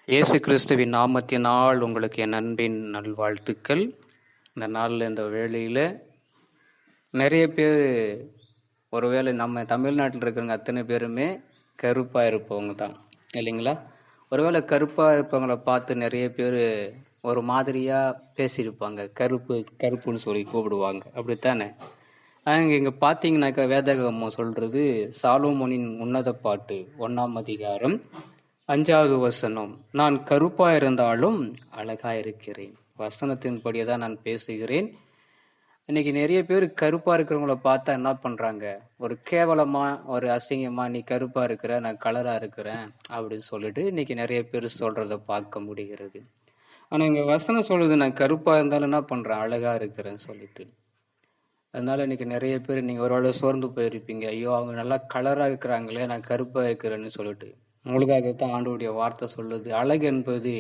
இயேசு கிறிஸ்துவின் நாமத்தினால் உங்களுக்கு என் அன்பின் நல்வாழ்த்துக்கள். இந்த நாளில் இந்த வேளையில் நிறைய பேர் ஒருவேளை நம்ம தமிழ்நாட்டில் இருக்கிறவங்க அத்தனை பேருமே கருப்பாக இருப்பவங்க தான் இல்லைங்களா? ஒருவேளை கருப்பாக இருப்பவங்களை பார்த்து நிறைய பேர் ஒரு மாதிரியாக பேசியிருப்பாங்க. கருப்பு கருப்புன்னு சொல்லி கூப்பிடுவாங்க, அப்படித்தானே? இங்கே பார்த்தீங்கன்னாக்கா வேதகமம் சொல்கிறது சாலோமோனின் உன்னத பாட்டு 1ஆம் அதிகாரம் 5வது வசனம், நான் கருப்பா இருந்தாலும் அழகா இருக்கிறேன். வசனத்தின்படியே தான் நான் பேசுகிறேன். இன்னைக்கு நிறைய பேர் கருப்பா இருக்கிறவங்கள பார்த்தா என்ன பண்றாங்க, ஒரு கேவலமா ஒரு அசிங்கமா, நீ கருப்பா இருக்கிற நான் கலரா இருக்கிறேன் அப்படின்னு சொல்லிட்டு இன்னைக்கு நிறைய பேர் சொல்றத பார்க்க முடிகிறது. ஆனா இங்க வசனம் சொல்லுது நான் கருப்பா இருந்தாலும் என்ன பண்றேன், அழகா இருக்கிறேன்னு சொல்லிட்டு. அதனால இன்னைக்கு நிறைய பேர் நீங்க ஒரு வேளை சோர்ந்து போயிருப்பீங்க, ஐயோ அவங்க நல்லா கலரா இருக்கிறாங்களே நான் கருப்பா இருக்கிறேன்னு சொல்லிட்டு. உங்களுக்காகத்தான் ஆண்டவருடைய வார்த்தை சொல்லுது, அழகு என்பது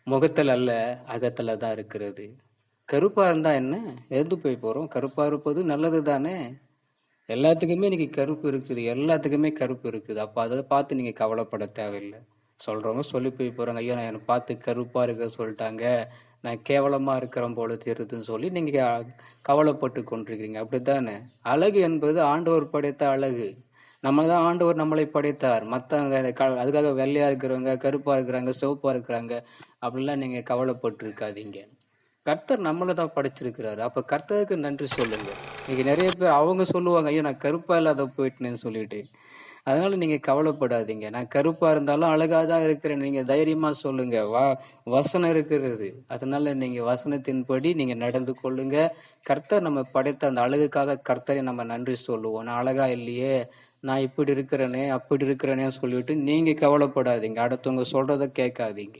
முகத்தில் அல்ல அகத்துல தான் இருக்கிறது. கருப்பா இருந்தா என்ன, எது போய் போறோம்? கருப்பா இருப்பது நல்லது தானே. எல்லாத்துக்குமே இன்னைக்கு கருப்பு இருக்குது, எல்லாத்துக்குமே கருப்பு இருக்குது. அப்ப அதை பார்த்து நீங்க கவலைப்பட தேவையில்லை. சொல்றவங்க சொல்லி போய் போறாங்க, ஐயோ நான் என்னை பார்த்து கருப்பா இருக்க சொல்லிட்டாங்க, நான் கேவலமா இருக்கிறோம் போல தெரியுதுன்னு சொல்லி நீங்க கவலைப்பட்டு கொண்டிருக்கீங்க, அப்படித்தானே? அழகு என்பது ஆண்டவர் படைத்த அழகு. நம்ம தான் ஆண்டவர் நம்மளை படைத்தார். மற்றவங்க அதுக்காக வெள்ளையா இருக்கிறவங்க, கருப்பா இருக்கிறாங்க, சிவப்பா இருக்கிறாங்க அப்படிலாம் நீங்க கவலைப்பட்டு இருக்காதீங்க. கர்த்தர் நம்மளை தான் படைச்சிருக்கிறாரு. அப்ப கர்த்தருக்கு நன்றி சொல்லுங்க. இன்னைக்கு நிறைய பேர் அவங்க சொல்லுவாங்க, ஐயோ நான் கருப்பா இல்லாத போயிட்டேன்னு சொல்லிட்டு. அதனால நீங்க கவலைப்படாதீங்க. நான் கருப்பா இருந்தாலும் அழகா தான் இருக்கிறேன், நீங்க தைரியமா சொல்லுங்க. வசனம் இருக்கிறது. அதனால நீங்க வசனத்தின்படி நீங்க நடந்து கொள்ளுங்க. கர்த்தர் நம்ம படைத்த அந்த அழகுக்காக கர்த்தரை நம்ம நன்றி சொல்லுவோம். நான் அழகா இல்லையே, நான் இப்படி இருக்கிறேனே அப்படி இருக்கிறேனே சொல்லிட்டு நீங்க கவலைப்படாதீங்க. அடுத்தவங்க சொல்றத கேட்காதீங்க.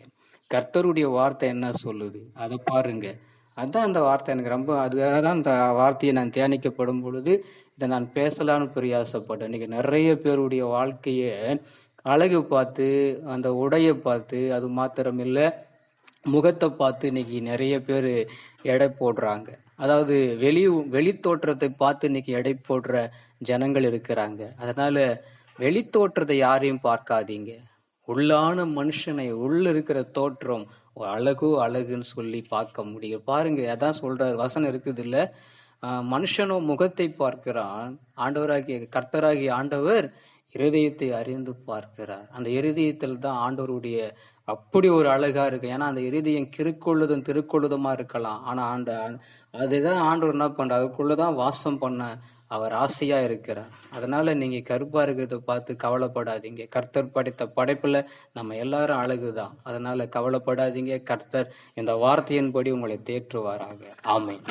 கர்த்தருடைய வார்த்தை என்ன சொல்லுது அதை பாருங்க. அதான் அந்த வார்த்தை எனக்கு ரொம்ப, அதுக்காக தான் அந்த வார்த்தையை நான் தியானிக்கப்படும் பொழுது இதை நான் பேசலான்னு பிரயாசப்பட்டேன். இன்னைக்கு நிறைய பேருடைய வாழ்க்கைய அழகு பார்த்து, அந்த உடையை பார்த்து, அது மாத்திரம் இல்லை முகத்தை பார்த்து இன்னைக்கு நிறைய பேர் எடை போடுறாங்க. அதாவது வெளி தோற்றத்தை பார்த்து இன்னைக்கு எடை போடுற ஜனங்கள் இருக்கிறாங்க. அதனால வெளி தோற்றத்தை யாரையும் பார்க்காதீங்க. உள்ளான மனுஷனை, உள்ள இருக்கிற தோற்றம் அழகுன்னு சொல்லி பார்க்க முடியும். பாருங்க, அதான் சொல்றாரு, வசனம் இருக்குது இல்ல, மனுஷனோ முகத்தை பார்க்கிறான், கர்த்தராகிய ஆண்டவர் இருதயத்தை அறிந்து பார்க்கிறார். அந்த இருதயத்தில் தான் ஆண்டவருடைய அப்படி ஒரு அழகா இருக்கு. ஏன்னா அந்த இருதயம் திருக்கொள்ளுதமா இருக்கலாம். ஆனா அதுதான் ஆண்டவர் என்ன பண்றார், அதுக்குள்ளதான் வாசம் பண்ண அவர் ஆசையா இருக்கிறார். அதனால நீங்க கருப்பா இருக்கிறத பார்த்து கவலைப்படாதீங்க. கர்த்தர் படைத்த படைப்புல நம்ம எல்லாரும் அழகுதான். அதனால கவலைப்படாதீங்க. கர்த்தர் இந்த வார்த்தையின்படி உங்களை தேற்றுவாராக. ஆமென்.